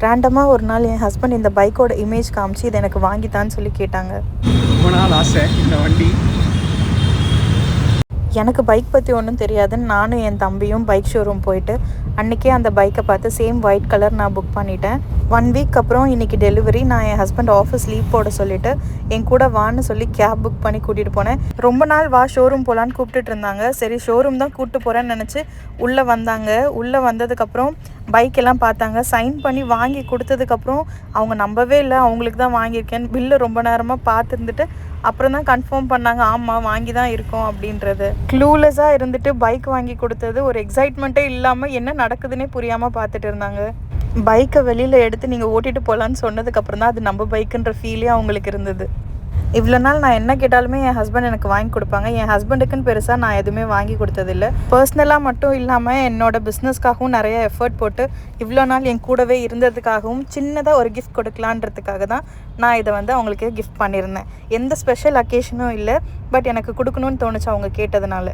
ரேண்டமாக ஒரு நாள் என் ஹஸ்பண்ட் இந்த பைக்கோட இமேஜ் காமிச்சு இதை எனக்கு வாங்கித்தான்னு சொல்லி கேட்டாங்க. ரொம்ப நாள் ஆசை இந்த வண்டி. எனக்கு பைக் பற்றி ஒன்றும் தெரியாதுன்னு நானும் என் தம்பியும் பைக் ஷோரூம் போயிட்டு அன்றைக்கே அந்த பைக்கை பார்த்து சேம் ஒயிட் கலர் நான் புக் பண்ணிட்டேன். 1 வீக் அப்புறம் இன்றைக்கி டெலிவரி. நான் என் ஹஸ்பண்ட் ஆஃபீஸ் லீவ் போட சொல்லிவிட்டு என் கூட வான்னு சொல்லி கேப் புக் பண்ணி கூட்டிகிட்டு போனேன். ரொம்ப நாள் வா ஷோரூம் போகலான்னு கூப்பிட்டுட்டு இருந்தாங்க. சரி ஷோரூம் தான் கூப்பிட்டு போகிறேன்னு நினச்சி உள்ளே வந்தாங்க. உள்ளே வந்ததுக்கப்புறம் பைக்கெல்லாம் பார்த்தாங்க. சைன் பண்ணி வாங்கி கொடுத்ததுக்கப்புறம் அவங்க நம்பவே இல்லை அவங்களுக்கு தான் வாங்கியிருக்கேன்னு. பில்லு ரொம்ப நேரமாக பார்த்துருந்துட்டு அப்புறம் தான் கன்ஃபார்ம் பண்ணாங்க, ஆமாம் வாங்கி தான் இருக்கோம் அப்படின்றது. க்ளூலெஸ்ஸாக இருந்துட்டு பைக் வாங்கி கொடுத்தது ஒரு எக்ஸைட்மெண்ட்டே இல்லாமல் என்ன நடக்குதுன்னே புரியாமல் பார்த்துட்டு இருந்தாங்க. பைக்கை வெளியில் எடுத்து நீங்கள் ஓட்டிகிட்டு போகலான்னு சொன்னதுக்கப்புறம் தான் அது நம்ம பைக்குன்ற ஃபீலே அவங்களுக்கு இருந்தது. இவ்வளோ நாள் நான் என்ன கேட்டாலுமே என் ஹஸ்பண்ட் எனக்கு வாங்கி கொடுப்பாங்க. என் ஹஸ்பண்டுக்குன்னு பெருசாக நான் எதுவுமே வாங்கி கொடுத்ததில்ல. பர்சனலாக மட்டும் இல்லாமல் என்னோடய பிஸ்னஸ்க்காகவும் நிறைய எஃபர்ட் போட்டு இவ்வளோ நாள் என் கூடவே இருந்ததுக்காகவும் சின்னதாக ஒரு கிஃப்ட் கொடுக்கலான்றதுக்காக தான் நான் இதை அவங்களுக்கு கிஃப்ட் பண்ணியிருந்தேன். எந்த ஸ்பெஷல் அக்கேஷனும் இல்லை, பட் எனக்கு கொடுக்கணும்னு தோணுச்சு அவங்க கேட்டதுனால.